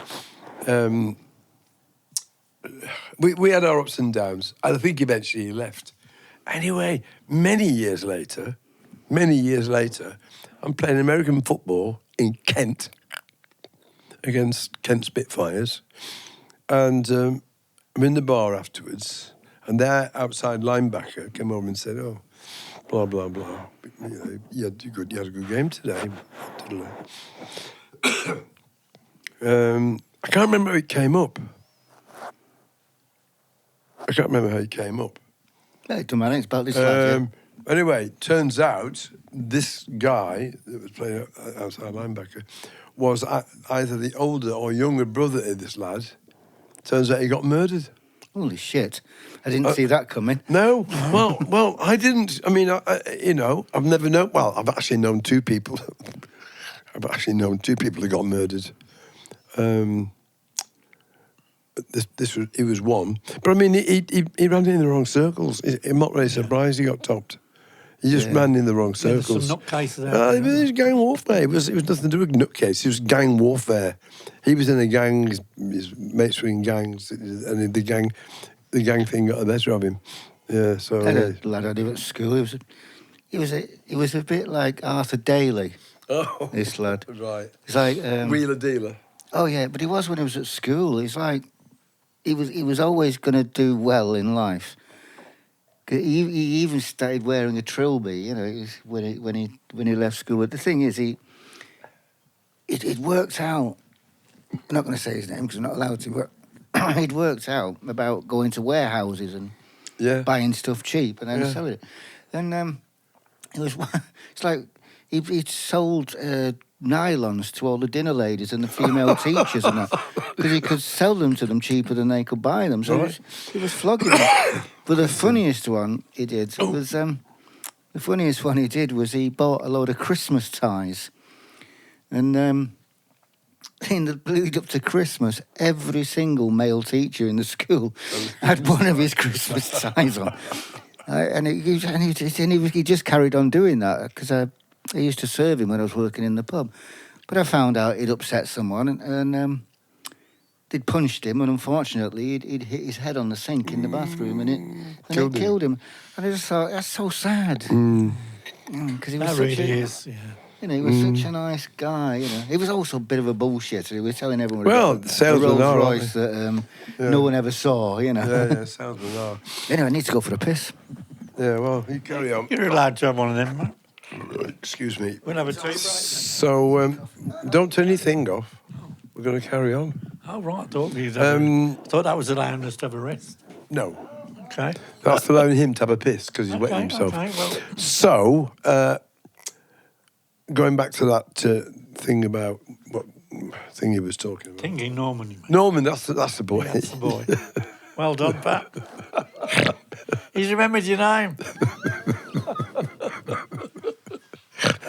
we had our ups and downs. I think eventually he left. Anyway, many years later, I'm playing American football in Kent against Kent Spitfires. And I'm in the bar afterwards, and their outside linebacker came over and said, "Oh, blah blah blah. You had a good game today." I can't remember how it came up. Yeah, it doesn't matter. It's about this lad, Anyway, turns out this guy that was playing outside linebacker was either the older or younger brother of this lad. Turns out he got murdered. Holy shit. I didn't see that coming. No. Well, I didn't. I mean, I've never known... Well, I've actually known two people. Who got murdered. He was one. But, I mean, he ran in the wrong circles. I'm not really surprised he got topped. He just ran in the wrong circles. There's some nutcases out there. It was gang warfare. It was nothing to do with nutcases. It was gang warfare. He was in a gang. His mates were in gangs, and the gang thing got the better of him. Yeah. So a lad I knew at school. He was a bit like Arthur Daly. Oh, this lad. Right. It's like wheeler dealer. Oh yeah, but he was when he was at school. It's like he was always going to do well in life. He even started wearing a trilby, when he left school. But the thing is, it worked out. I'm not going to say his name because I'm not allowed to. But it worked out about going to warehouses and buying stuff cheap and then selling it. And it's like he sold nylons to all the dinner ladies and the female teachers and that, because he could sell them to them cheaper than they could buy them. So he was flogging them. But the funniest one he did was he bought a load of Christmas ties, and in the lead up to Christmas, every single male teacher in the school had one of his Christmas ties on, and he just carried on doing that because I used to serve him when I was working in the pub. But I found out he'd upset someone, and they'd punched him, and unfortunately, he'd hit his head on the sink in the bathroom, and it killed him. And I just thought, that's so sad. Because he was That such really a, is, yeah. you know, he was such a nice guy. You know, he was also a bit of a bullshitter. He was telling everyone Well, about a salesmen Rolls are, aren't Royce that no one ever saw. You know. Yeah, sounds bizarre. Anyway, I need to go for a piss. Yeah, well, you carry on. You're allowed to have one of them, mate. Excuse me. We'll have a tea break. So, don't turn your thing off. We're going to carry on. Oh, right. I thought that was allowing us to have a rest. No, Okay. that's allowing him to have a piss because he's wetting himself. Okay, well, So, going back to that thing about what thing he was talking about. Thingy Norman, you mean. Norman, that's the boy. Yeah, that's the boy. Well done, Pat. He's remembered your name.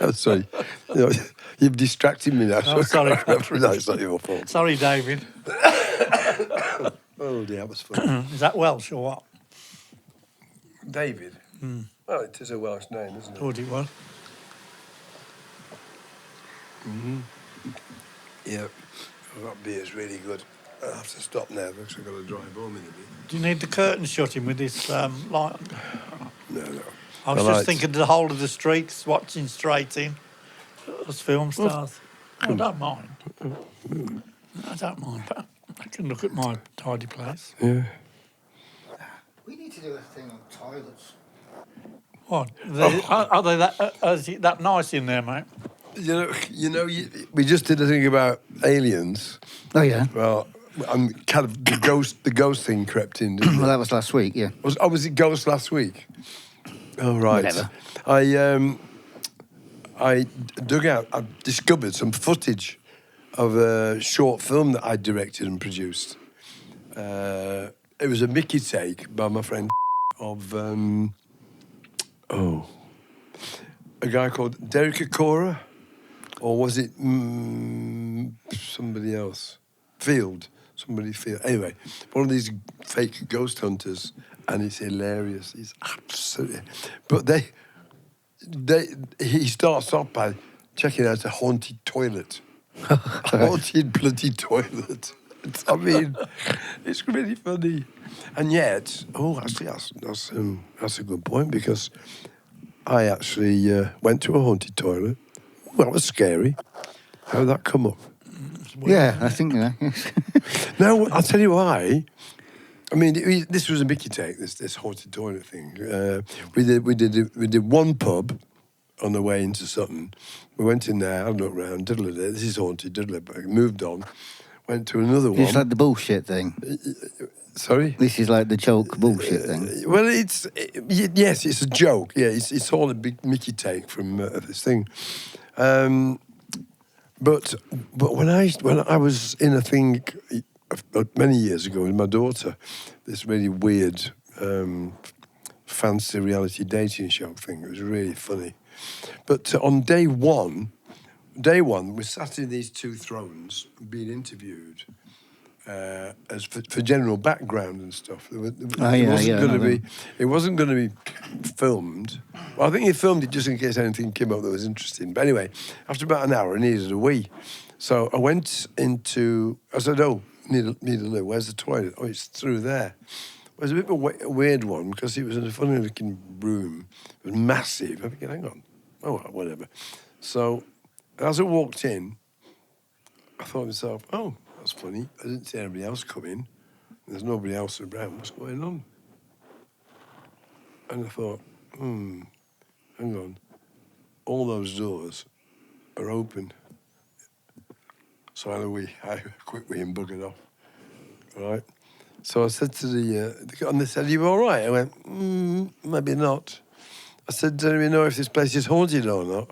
Oh, sorry. You know, you've distracted me now. Oh, sorry. No, it's not your fault. Sorry, David. Oh, dear, that was fun. Is that Welsh or what? David. Well, it is a Welsh name, isn't it? Thought it was. Yeah. Well, that beer's really good. I'll have to stop now because I've got to drive home in a bit. Do you need the curtain shutting with this light? No. I was just thinking the whole of the streets, watching straight in. Us film stars. I don't mind. I don't mind, but I can look at my tidy place. Yeah. We need to do a thing on toilets. What? Are they is it that nice in there, mate? We just did a thing about aliens. Oh yeah. Well, and kind of the ghost thing crept in, didn't Well, it? that was last week. Yeah. Was it ghost last week? Oh, right. Whatever. I dug out, I discovered some footage of a short film that I directed and produced. It was a Mickey take by my friend of, a guy called Derek Acora, or was it somebody else? Field. Anyway, one of these fake ghost hunters, and it's hilarious. It's absolutely... But he starts off by checking out a haunted toilet. A haunted bloody toilet. I mean, it's really funny. And yet, actually, that's a good point, because I actually went to a haunted toilet. That was scary. How did that come up? Yeah, I think. No, I'll tell you why. I mean, this was a Mickey take. This haunted toilet thing. We did one pub on the way into Sutton. We went in there, had a look around, diddle it. This is haunted, diddle it. Moved on. Went to another one. It's like the bullshit thing. Sorry. This is like the joke bullshit thing. Well, yes, it's a joke. Yeah, it's all a big Mickey take from this thing. But when I was in a thing many years ago with my daughter, this really weird fancy reality dating show thing. It was really funny. But on day one, we sat in these two thrones being interviewed as for general background and stuff. It wasn't going to be filmed. Well, I think he filmed it just in case anything came up that was interesting. But anyway, after about an hour, I needed a wee. So I went into... I said, need a loo. Where's the toilet? Oh, it's through there. It was a bit of a weird one because it was in a funny-looking room. It was massive. I think, hang on. Oh, whatever. So as I walked in, I thought to myself, that's funny. I didn't see anybody else come in. There's nobody else around. What's going on? And I thought, hang on. All those doors are open. So I had a quick wee and buggered off. All right? So I said to and they said, are you all right? I went, maybe not. I said, do we know if this place is haunted or not?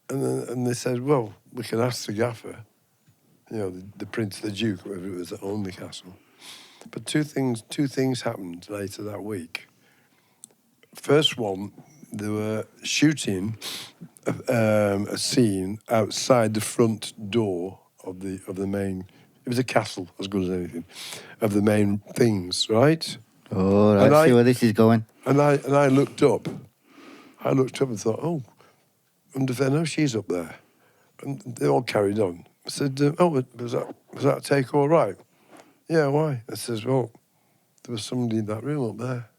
And they said, well, we can ask the gaffer. You know, the prince, the duke, whoever it was that owned the castle. But two things happened later that week. First one, they were shooting a scene outside the front door of the main. It was a castle, as good as anything, of the main things, right? Oh, I see where this is going. And I looked up. And thought, I wonder if they know she's up there. And they all carried on. I said, "Oh, was that take all right?" "Yeah, why?" I says, "Well, there was somebody in that room up there."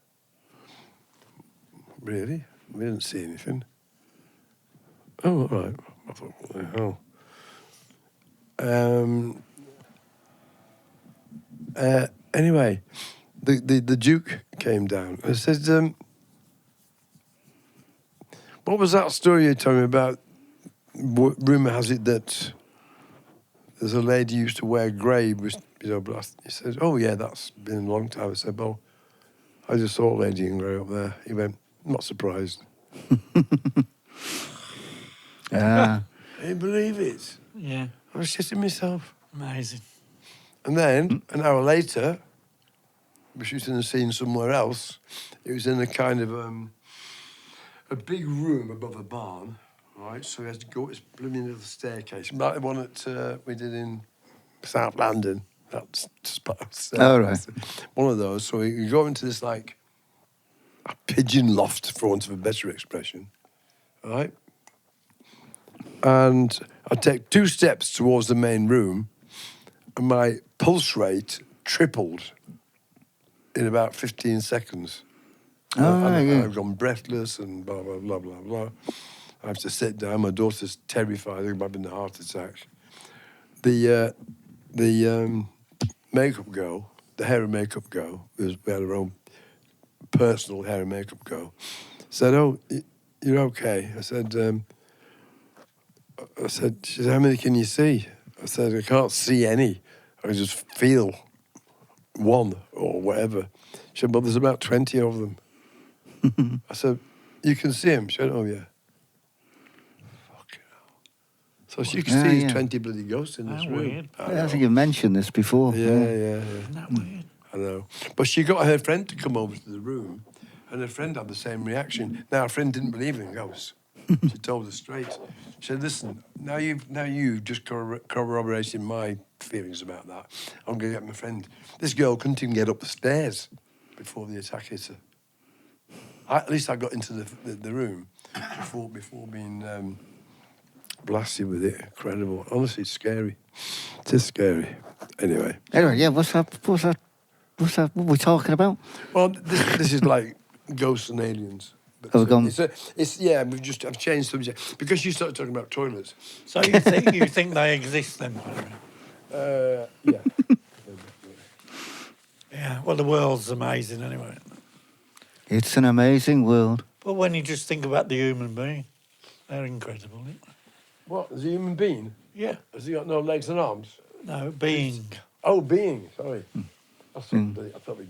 "Really? We didn't see anything." "Oh, all right." I thought, "What the hell?" Anyway, the Duke came down and said, "What was that story you told me about? Rumour has it that there's a lady who used to wear grey." He says, "Oh yeah, that's been a long time." I said, "Well, I just saw a lady in grey up there." He went, "Not surprised." Ah. I didn't believe it. Yeah. I was shitting myself. Amazing. And then, an hour later, we're shooting a scene somewhere else. It was in a kind of a big room above a barn, right? So we had to go up this blooming little staircase. Like the one that we did in South London. That's Oh, right. One of those. So you go into this, like, a pigeon loft, for want of a better expression, right? And I take 2 steps towards the main room, and my pulse rate tripled in about 15 seconds. Oh, and yeah. I've gone breathless and blah, blah, blah, blah, blah. I have to sit down. My daughter's terrified. I think I'm having a heart attack. The makeup girl, the hair and makeup girl, we had her own personal hair and makeup girl, said, "Oh, you're okay?" I said, she said, "How many can you see?" I said, "I can't see any. I can just feel one or whatever." She said, "But there's about 20 of them." I said, "You can see them?" She said, "Oh, yeah." Fucking hell. So she could see 20 bloody ghosts in this room. Weird. I think you mentioned this before. Yeah. Isn't that weird? I know. But she got her friend to come over to the room, and her friend had the same reaction. Now, her friend didn't believe in ghosts. She told her straight. She said, "Listen, now you've just corroborated my feelings about that. I'm going to get my friend." This girl couldn't even get up the stairs before the attack hit her. At least I got into the room before being blasted with it. Incredible. Honestly, it's scary. It is scary. Anyway, yeah, what's that? What are we talking about? well, this is like ghosts and aliens. But, Oh, we've gone- I've changed subject because you started talking about toilets. So you think they exist then? Yeah. Yeah. Well, the world's amazing anyway. It's an amazing world. But when you just think about the human being, they're incredible, isn't they? What? Is he a human being? Yeah. Has he got no legs and arms? No, being. Oh, being. Sorry. I thought we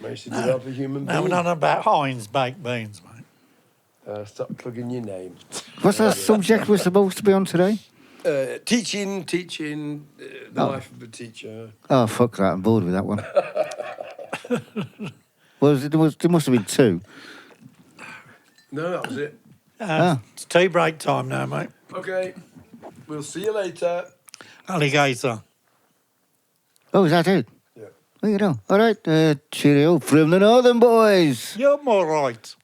managed to develop a human being. No, we're not about Heinz baked beans, mate. Stop plugging your name. What's that subject we're supposed to be on today? Teaching, the life of a teacher. Oh, fuck that. I'm bored with that one. Well, there must have been 2. No, that was it. It's tea break time now, mate. Okay, we'll see you later. Alligator. Oh, is that it? Yeah. Well, you know. All right. Cheerio from the Northern Boys. You're more right.